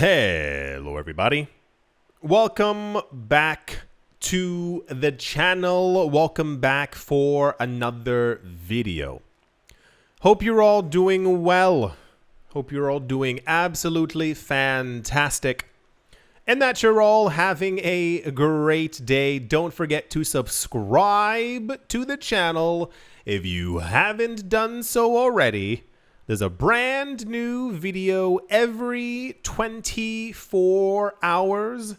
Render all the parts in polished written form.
Hello everybody, welcome back to the channel. Welcome back for another video. Hope you're all doing well. Hope you're all doing absolutely fantastic and that you're all having a great day. Don't forget to subscribe to the channel if you haven't done so already. There's a brand new video every 24 hours,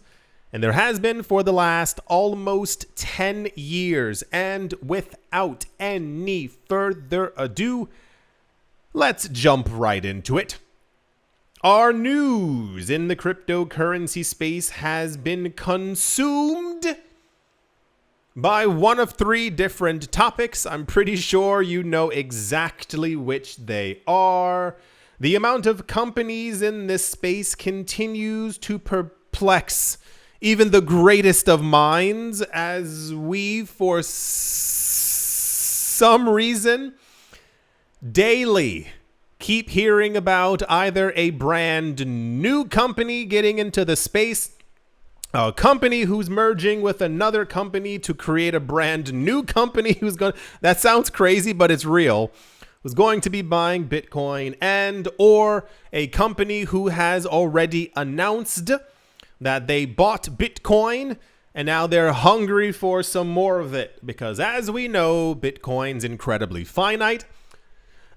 and there has been for the last almost 10 years. And without any further ado, let's jump right into it. Our news in the cryptocurrency space has been consumed by one of three different topics. I'm pretty sure you know exactly which they are. The amount of companies in this space continues to perplex even the greatest of minds, as we, for some reason, daily keep hearing about either a brand new company getting into the space, a company who's merging with another company to create a brand new company who's going, that sounds crazy, but it's real, who's going to be buying Bitcoin, and or a company who has already announced that they bought Bitcoin and now they're hungry for some more of it, because as we know, Bitcoin's incredibly finite.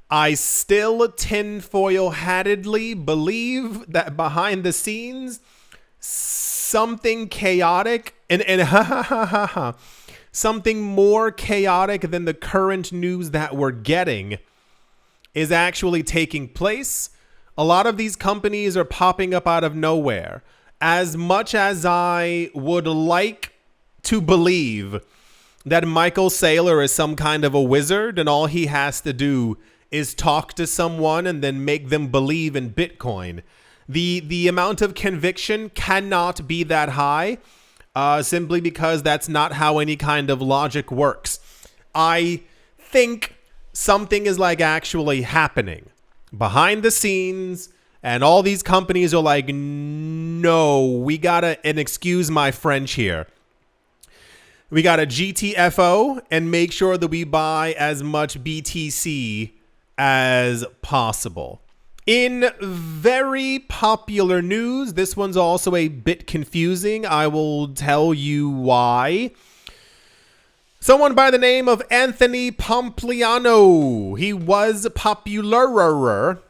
I still tinfoil-hattedly believe that behind the scenes, something chaotic and something more chaotic than the current news that we're getting is actually taking place. A lot of these companies are popping up out of nowhere. As much as I would like to believe that Michael Saylor is some kind of a wizard and all he has to do is talk to someone and then make them believe in Bitcoin, the amount of conviction cannot be that high, simply because that's not how any kind of logic works. I think something is like actually happening behind the scenes, and all these companies are like, no, we gotta, and excuse my French here, we gotta GTFO and make sure that we buy as much BTC as possible. In very popular news, this one's also a bit confusing. I will tell you why. Someone by the name of Anthony Pompliano. He was popularer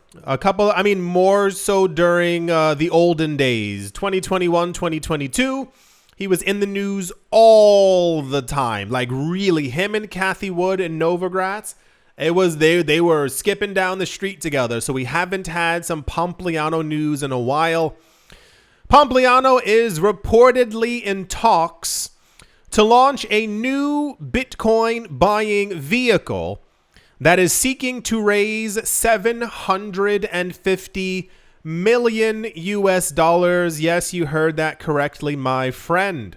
more so during the olden days, 2021, 2022. He was in the news all the time, like really, him and Cathie Wood and Novogratz. It was they were skipping down the street together, so we haven't had some Pompliano news in a while. Pompliano is reportedly in talks to launch a new Bitcoin buying vehicle that is seeking to raise 750 million US dollars. Yes, you heard that correctly, my friend.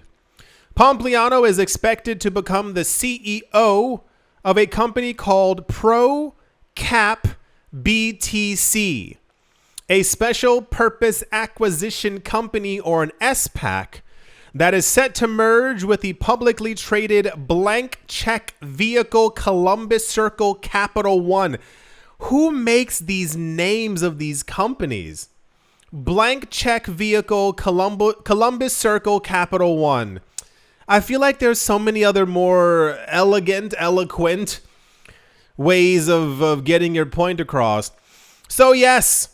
Pompliano is expected to become the CEO of a company called ProCap BTC, a special purpose acquisition company, or an SPAC, that is set to merge with the publicly traded blank check vehicle Columbus Circle Capital One. Who makes these names of these companies? Blank check vehicle Columbus Circle Capital One. I feel like there's so many other more eloquent ways of getting your point across. So yes,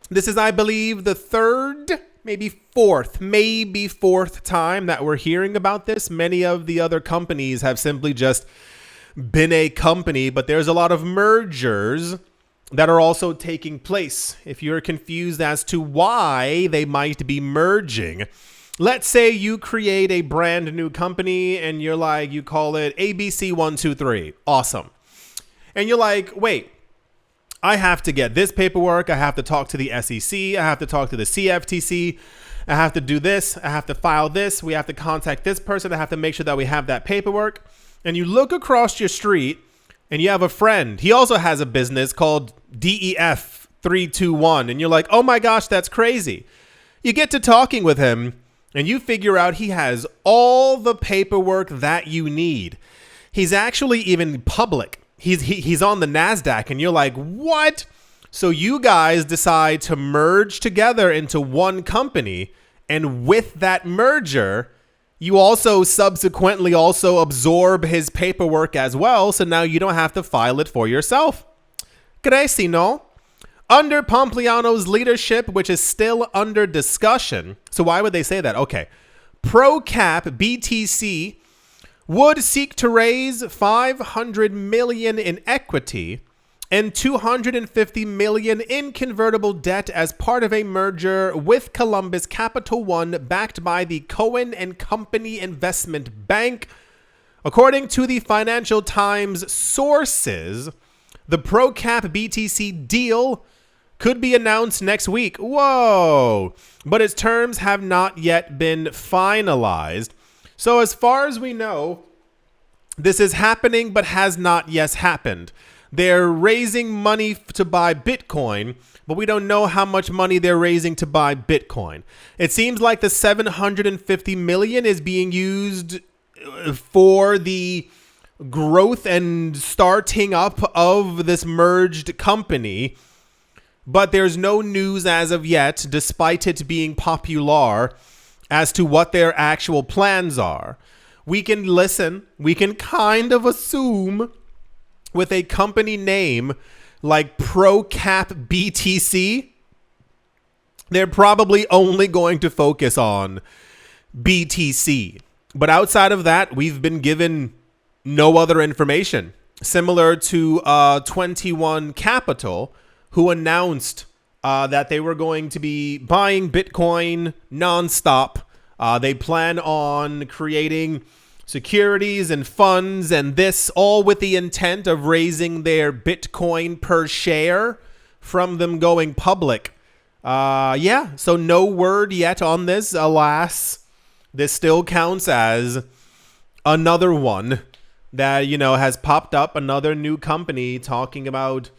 this is, I believe, the third, maybe fourth time that we're hearing about this. Many of the other companies have simply just been a company, but there's a lot of mergers that are also taking place. If you're confused as to why they might be merging, let's say you create a brand new company and you're like, you call it ABC123. Awesome. And you're like, wait, I have to get this paperwork. I have to talk to the SEC. I have to talk to the CFTC. I have to do this. I have to file this. We have to contact this person. I have to make sure that we have that paperwork. And you look across your street and you have a friend. He also has a business called DEF 321. And you're like, oh my gosh, that's crazy. You get to talking with him, and you figure out he has all the paperwork that you need. He's actually even public. He's on the NASDAQ, and you're like, what? So you guys decide to merge together into one company, and with that merger, you also subsequently also absorb his paperwork as well, so now you don't have to file it for yourself. Crazy, no? Under Pompliano's leadership, which is still under discussion. So why would they say that? Okay. ProCap BTC would seek to raise $500 million in equity and $250 million in convertible debt as part of a merger with Columbus Capital One, backed by the Cohen and Company Investment Bank. According to the Financial Times sources, the ProCap BTC deal could be announced next week. Whoa! But its terms have not yet been finalized. So as far as we know, this is happening but has not yet happened. They're raising money to buy Bitcoin, but we don't know how much money they're raising to buy Bitcoin. It seems like the $750 million is being used for the growth and starting up of this merged company, but there's no news as of yet, despite it being popular, as to what their actual plans are. We can kind of assume with a company name like ProCap BTC, they're probably only going to focus on BTC. But outside of that, we've been given no other information. Similar to 21 Capital, who announced that they were going to be buying Bitcoin nonstop. They plan on creating securities and funds, and this all with the intent of raising their Bitcoin per share from them going public. So no word yet on this. Alas, this still counts as another one that, has popped up, another new company talking about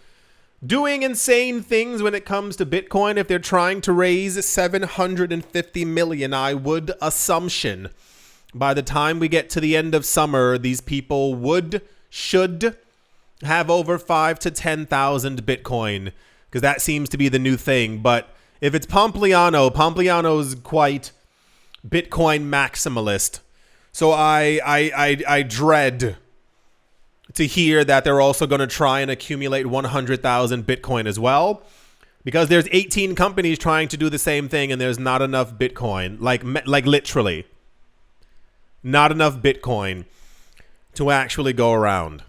doing insane things when it comes to Bitcoin. If they're trying to raise $750 million, I would assumption by the time we get to the end of summer, these people should have over 5,000 to 10,000 Bitcoin, because that seems to be the new thing. But if it's Pompliano's quite Bitcoin maximalist. So I dread to hear that they're also going to try and accumulate 100,000 Bitcoin as well, because there's 18 companies trying to do the same thing, and there's not enough Bitcoin, like literally not enough Bitcoin to actually go around.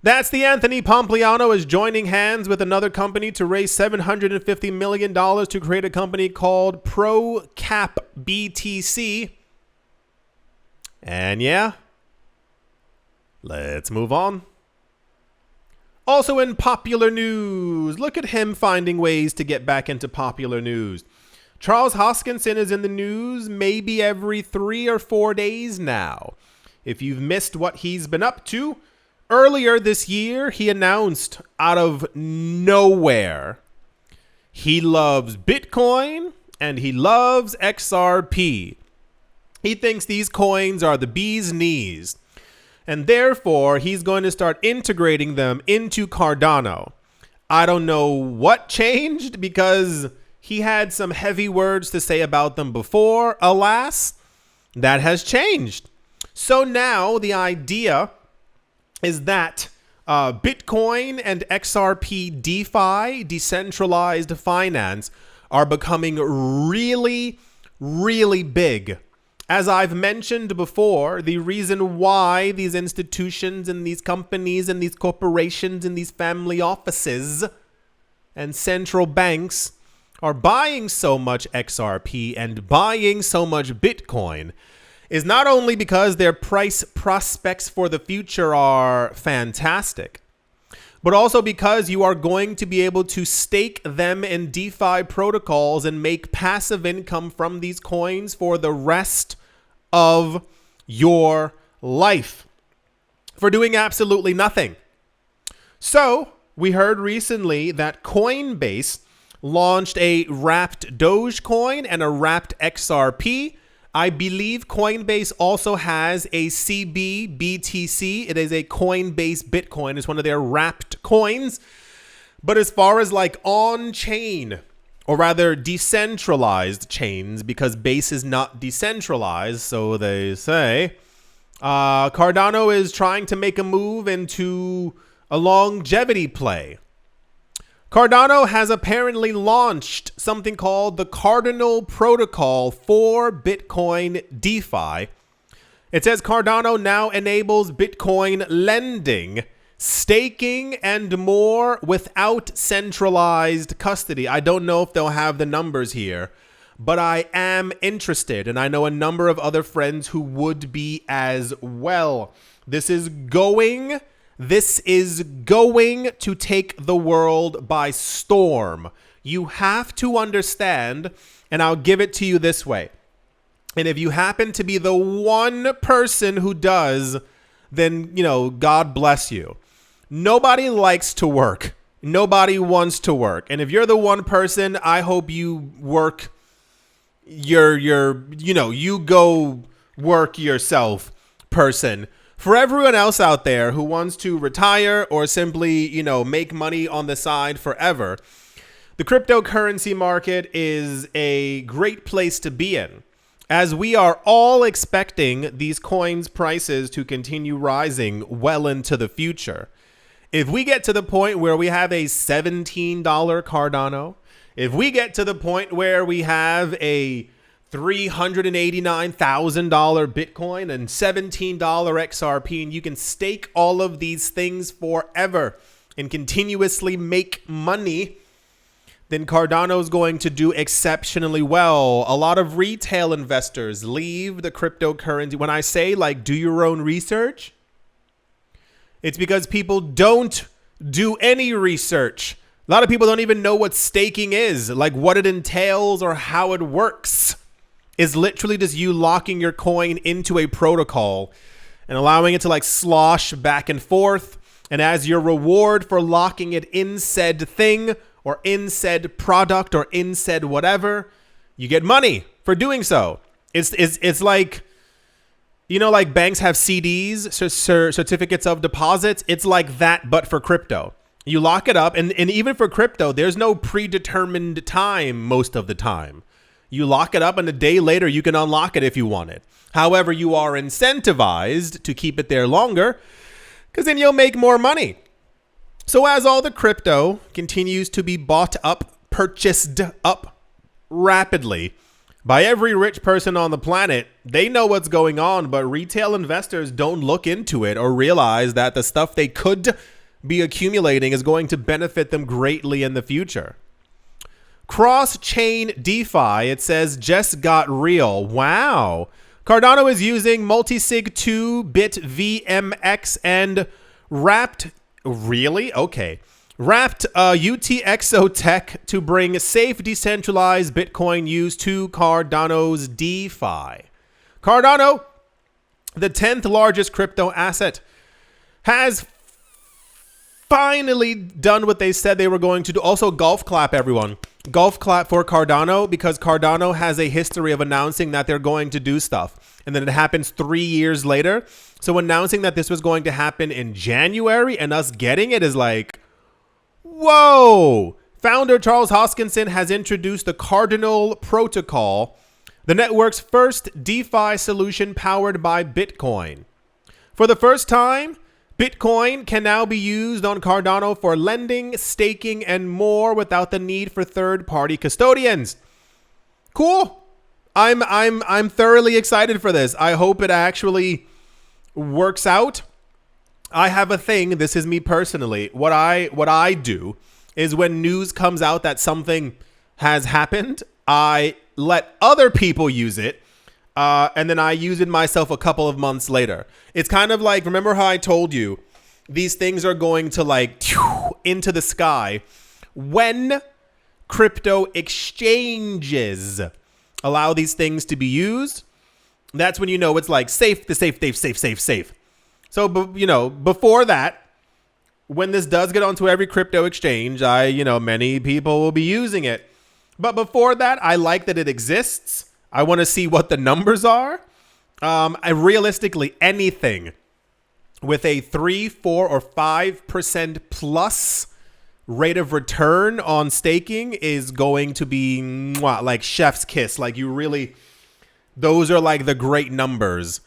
That's the Anthony Pompliano is joining hands with another company to raise $750 million to create a company called ProCap BTC. And yeah, let's move on. Also in popular news, look at him finding ways to get back into popular news. Charles Hoskinson is in the news maybe every 3 or 4 days now. If you've missed what he's been up to, earlier this year, he announced out of nowhere he loves Bitcoin and he loves XRP. He thinks these coins are the bee's knees, and therefore he's going to start integrating them into Cardano. I don't know what changed, because he had some heavy words to say about them before. Alas, that has changed. So now the idea is that Bitcoin and XRP DeFi, decentralized finance, are becoming really, really big. As I've mentioned before, the reason why these institutions and these companies and these corporations and these family offices and central banks are buying so much XRP and buying so much Bitcoin is not only because their price prospects for the future are fantastic, but also because you are going to be able to stake them in DeFi protocols and make passive income from these coins for the rest of your life for doing absolutely nothing. So we heard recently that Coinbase launched a wrapped Dogecoin and a wrapped XRP. I believe Coinbase also has a CBBTC. It is a Coinbase Bitcoin. It's one of their wrapped coins. But as far as like on-chain, or rather decentralized chains, because Base is not decentralized, so they say, Cardano is trying to make a move into a longevity play. Cardano has apparently launched something called the Cardano Protocol for Bitcoin DeFi. It says Cardano now enables Bitcoin lending, staking, and more without centralized custody. I don't know if they'll have the numbers here, but I am interested, and I know a number of other friends who would be as well. This is going to take the world by storm. You have to understand, and I'll give it to you this way. And if you happen to be the one person who does, then, you know, God bless you. Nobody likes to work. Nobody wants to work. And if you're the one person, I hope you work you go work yourself person. For everyone else out there who wants to retire or simply, make money on the side forever, the cryptocurrency market is a great place to be in, as we are all expecting these coins' prices to continue rising well into the future. If we get to the point where we have a $17 Cardano, if we get to the point where we have a $389,000 Bitcoin and $17 XRP, and you can stake all of these things forever and continuously make money, then Cardano is going to do exceptionally well. A lot of retail investors leave the cryptocurrency. When I say, do your own research, it's because people don't do any research. A lot of people don't even know what staking is, what it entails or how it works. Is literally just you locking your coin into a protocol and allowing it to slosh back and forth. And as your reward for locking it in said thing or in said product or in said whatever, you get money for doing so. It's like, like banks have CDs, certificates of deposits. It's like that, but for crypto. You lock it up, and even for crypto, there's no predetermined time most of the time. You lock it up, and a day later, you can unlock it if you want it. However, you are incentivized to keep it there longer, because then you'll make more money. So as all the crypto continues to be bought up, purchased up rapidly by every rich person on the planet, they know what's going on, but retail investors don't look into it or realize that the stuff they could be accumulating is going to benefit them greatly in the future. Cross-chain DeFi, it says, just got real. Wow. Cardano is using multisig 2-bit VMX and wrapped UTXO tech to bring safe decentralized Bitcoin use to Cardano's DeFi. Cardano, the 10th largest crypto asset, has finally done what they said they were going to do. Also, golf clap, everyone. Golf clap for Cardano, because Cardano has a history of announcing that they're going to do stuff, and then it happens 3 years later. So announcing that this was going to happen in January and us getting it is like, whoa. Founder Charles Hoskinson has introduced the Cardano Protocol, the network's first DeFi solution powered by Bitcoin. For the first time, Bitcoin can now be used on Cardano for lending, staking, and more without the need for third-party custodians. Cool. I'm thoroughly excited for this. I hope it actually works out. I have a thing. This is me personally. What I do is when news comes out that something has happened, I let other people use it. And then I use it myself a couple of months later. It's kind of like, remember how I told you these things are going to into the sky when crypto exchanges allow these things to be used? That's when it's safe. So, before that, when this does get onto every crypto exchange, many people will be using it. But before that, I like that it exists. I want to see what the numbers are. Realistically, anything with a 3, 4, or 5% plus rate of return on staking is going to be like chef's kiss. Like those are like the great numbers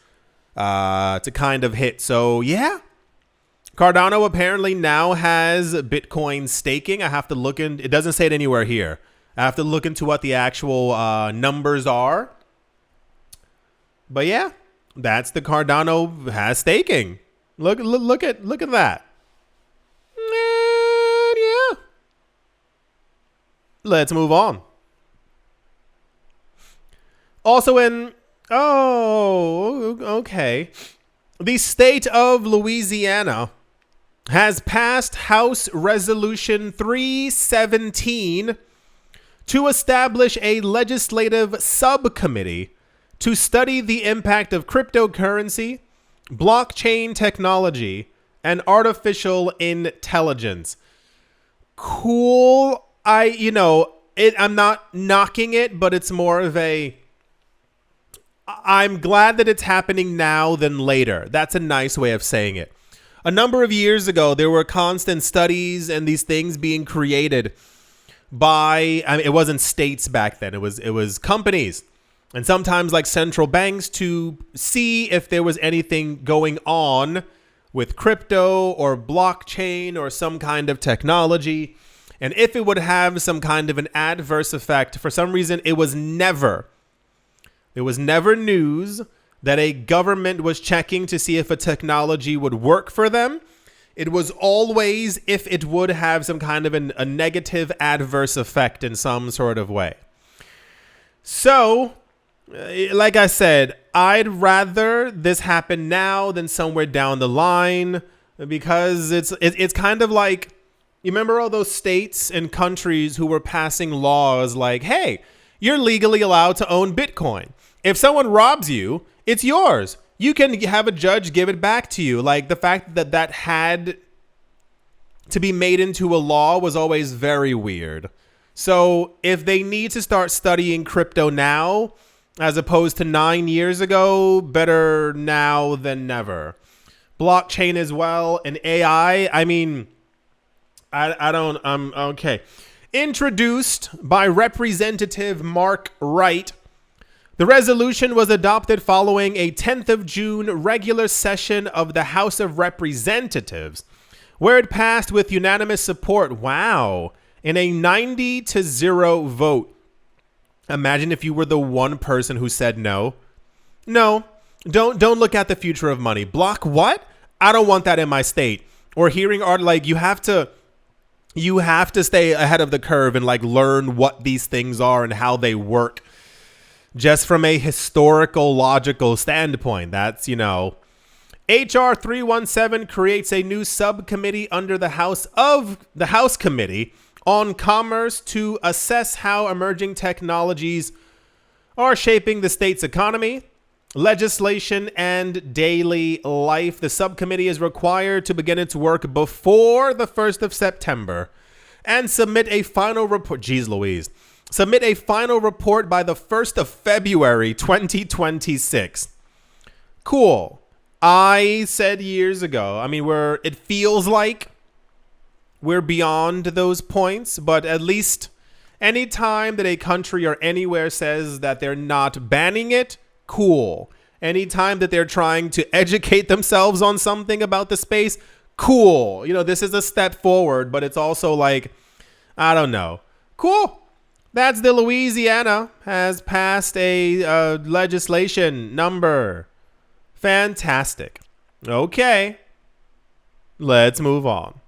to kind of hit. So yeah, Cardano apparently now has Bitcoin staking. I have to look in. It doesn't say it anywhere here. I have to look into what the actual numbers are. But yeah, that's the Cardano has staking. Look at that. And yeah. Let's move on. Also okay. The state of Louisiana has passed House Resolution 317 to establish a legislative subcommittee to study the impact of cryptocurrency, blockchain technology, and artificial intelligence. Cool. I'm not knocking it, but it's more of I'm glad that it's happening now than later. That's a nice way of saying it. A number of years ago, there were constant studies and these things being created by, it wasn't states back then. It was companies and sometimes like central banks to see if there was anything going on with crypto or blockchain or some kind of technology. And if it would have some kind of an adverse effect. For some reason, there was never news that a government was checking to see if a technology would work for them. It was always if it would have some kind of a negative adverse effect in some sort of way. So, like I said, I'd rather this happen now than somewhere down the line, because it's kind of like, you remember all those states and countries who were passing laws like, hey, you're legally allowed to own Bitcoin. If someone robs you, it's yours. You can have a judge give it back to you. Like, the fact that had to be made into a law was always very weird. So if they need to start studying crypto now, as opposed to 9 years ago, better now than never. Blockchain as well, and AI, okay. Introduced by Representative Mark Wright, the resolution was adopted following a 10th of June regular session of the House of Representatives, where it passed with unanimous support. Wow. In a 90-0 vote. Imagine if you were the one person who said no. No, don't look at the future of money. Block what? I don't want that in my state. Or hearing art, like, you have to stay ahead of the curve and like learn what these things are and how they work. Just from a historical, logical standpoint. That's, HR 317 creates a new subcommittee under the House Committee on Commerce to assess how emerging technologies are shaping the state's economy, legislation, and daily life. The subcommittee is required to begin its work before the 1st of September and submit a final report. Jeez Louise. Submit a final report by the 1st of February, 2026. Cool. I said years ago, it feels like we're beyond those points, but at least any time that a country or anywhere says that they're not banning it, cool. Anytime that they're trying to educate themselves on something about the space, cool. This is a step forward, but it's also like, I don't know. Cool. That's the Louisiana has passed a legislation number. Fantastic. Okay. Let's move on.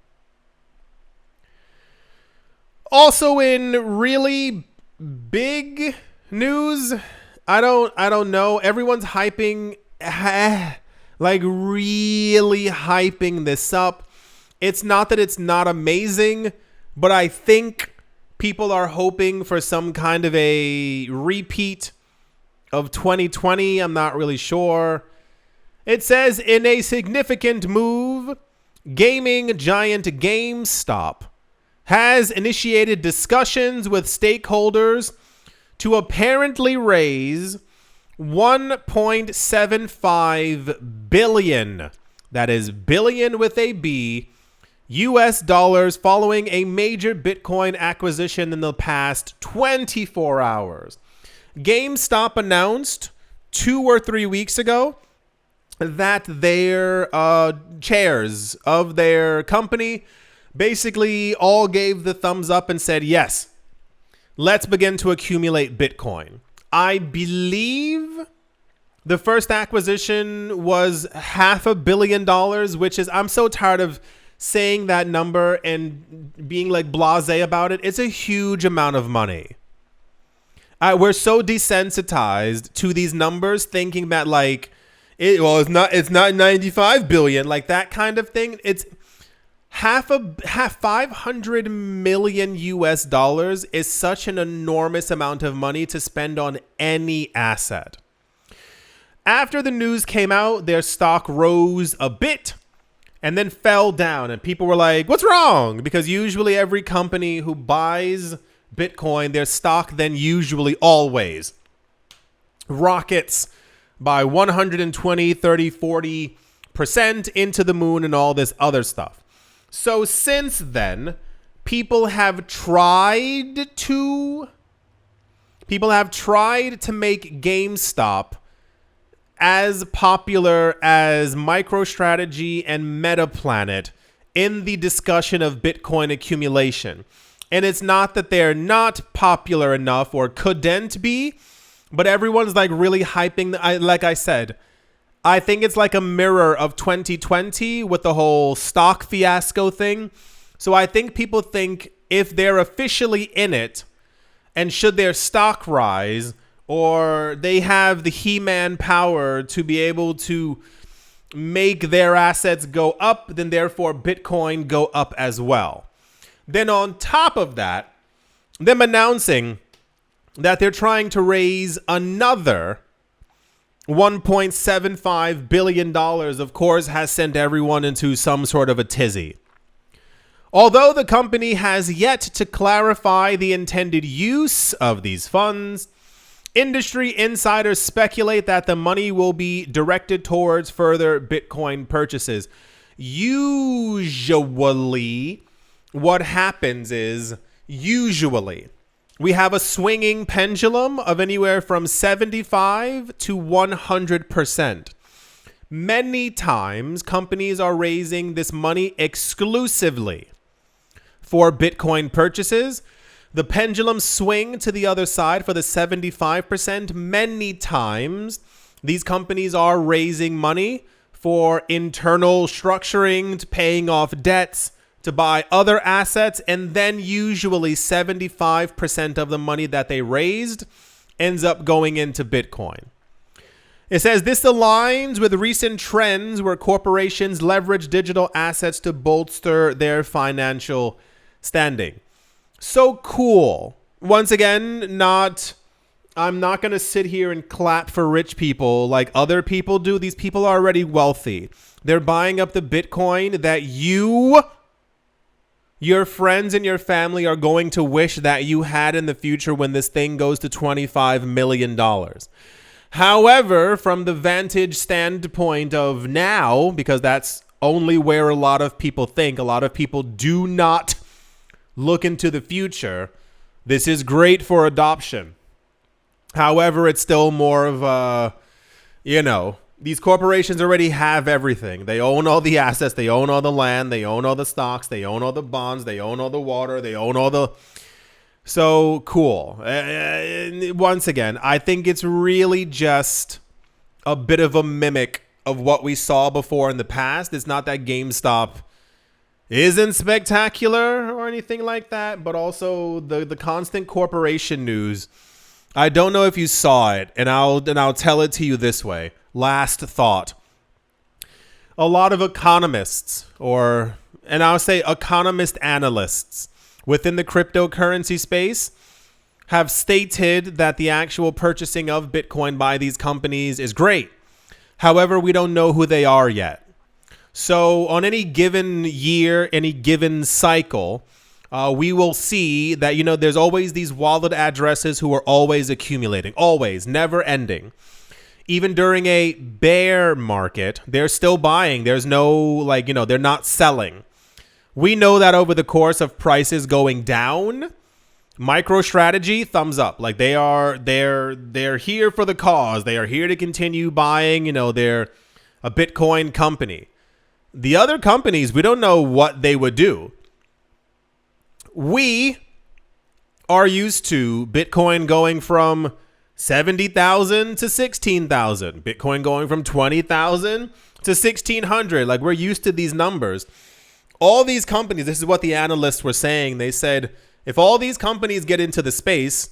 Also in really big news, I don't know. Everyone's hyping, like really hyping this up. It's not that it's not amazing, but I think people are hoping for some kind of a repeat of 2020. I'm not really sure. It says, in a significant move gaming giant GameStop has initiated discussions with stakeholders to apparently raise 1.75 billion, that is billion with a B, US dollars following a major Bitcoin acquisition in the past 24 hours. GameStop announced 2 or 3 weeks ago that their chairs of their company basically all gave the thumbs up and said, yes, let's begin to accumulate Bitcoin. I believe the first acquisition was $500 million, which is, I'm so tired of saying that number and being like blasé about it. It's a huge amount of money. We're so desensitized to these numbers, thinking that like, it's not 95 billion, like that kind of thing. It's 500 million US dollars is such an enormous amount of money to spend on any asset. After the news came out, their stock rose a bit and then fell down, and people were like, what's wrong? Because usually every company who buys Bitcoin, their stock then usually always rockets by 120, 30, 40% into the moon and all this other stuff. So since then, people have tried to make GameStop as popular as MicroStrategy and MetaPlanet in the discussion of Bitcoin accumulation. And it's not that they're not popular enough or couldn't be, but everyone's like really hyping. Like I said, I think it's like a mirror of 2020 with the whole stock fiasco thing. So I think people think if they're officially in it and should their stock rise, or they have the He-Man power to be able to make their assets go up, then therefore Bitcoin go up as well. Then on top of that, them announcing that they're trying to raise another $1.75 billion, of course, has sent everyone into some sort of a tizzy. Although the company has yet to clarify the intended use of these funds, industry insiders speculate that the money will be directed towards further Bitcoin purchases. Usually, what happens is, we have a swinging pendulum of anywhere from 75 to 100%. Many times, companies are raising this money exclusively for Bitcoin purchases. The pendulum swing to the other side for the 75%. Many times, these companies are raising money for internal structuring, to paying off debts, to buy other assets, and then usually 75% of the money that they raised ends up going into Bitcoin. It says this aligns with recent trends where corporations leverage digital assets to bolster their financial standing. So cool. Once again, I'm not going to sit here and clap for rich people like other people do. These people are already wealthy. They're buying up the Bitcoin that your friends and your family are going to wish that you had in the future when this thing goes to $25 million. However, from the vantage standpoint of now, because that's only where a lot of people think, a lot of people do not look into the future, this is great for adoption. However, it's still more of a, these corporations already have everything. They own all the assets. They own all the land. They own all the stocks. They own all the bonds. They own all the water. They own all the... So cool. Once again, I think it's really just a bit of a mimic of what we saw before in the past. It's not that GameStop isn't spectacular or anything like that, but also the constant corporation news. I don't know if you saw it, and I'll tell it to you this way. Last thought. A lot of economists, and I'll say economist analysts within the cryptocurrency space have stated that the actual purchasing of Bitcoin by these companies is great. However, we don't know who they are yet. So on any given year, any given cycle, we will see that, there's always these wallet addresses who are always accumulating, always, never ending. Even during a bear market, they're still buying. There's no, they're not selling. We know that over the course of prices going down, MicroStrategy, thumbs up. Like they're here for the cause. They are here to continue buying. They're a Bitcoin company. The other companies, we don't know what they would do. We are used to Bitcoin going from 70,000 to 16,000. Bitcoin going from 20,000 to 1,600. Like, we're used to these numbers. All these companies, this is what the analysts were saying. They said, if all these companies get into the space,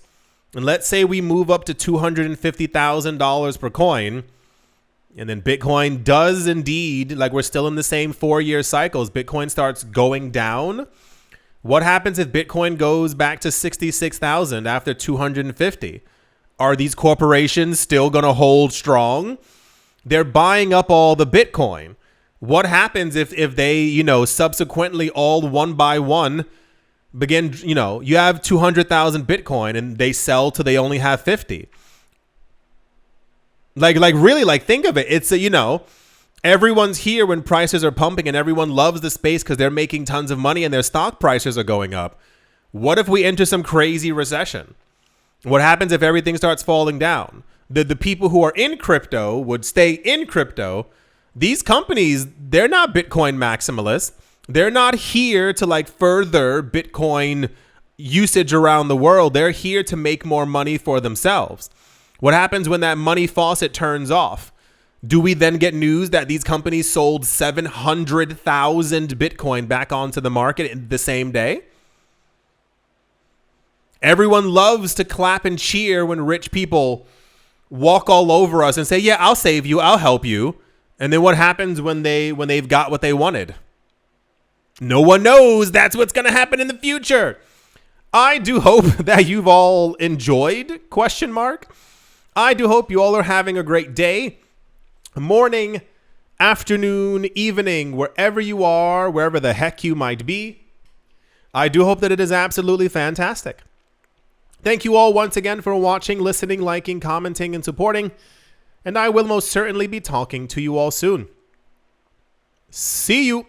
and let's say we move up to $250,000 per coin, and then Bitcoin does indeed, like we're still in the same 4-year cycles, Bitcoin starts going down. What happens if Bitcoin goes back to 66,000 after 250? Are these corporations still going to hold strong? They're buying up all the Bitcoin. What happens if they, subsequently all one by one begin, you have 200,000 Bitcoin and they sell till they only have 50? Really, think of it. It's everyone's here when prices are pumping and everyone loves the space because they're making tons of money and their stock prices are going up. What if we enter some crazy recession? What happens if everything starts falling down? The people who are in crypto would stay in crypto. These companies, they're not Bitcoin maximalists. They're not here to further Bitcoin usage around the world. They're here to make more money for themselves. What happens when that money faucet turns off? Do we then get news that these companies sold 700,000 Bitcoin back onto the market in the same day? Everyone loves to clap and cheer when rich people walk all over us and say, yeah, I'll save you, I'll help you. And then what happens when they've got what they wanted? No one knows. That's what's going to happen in the future. I do hope that you've all enjoyed, ? I do hope you all are having a great day, morning, afternoon, evening, wherever you are, wherever the heck you might be. I do hope that it is absolutely fantastic. Thank you all once again for watching, listening, liking, commenting, and supporting. And I will most certainly be talking to you all soon. See you.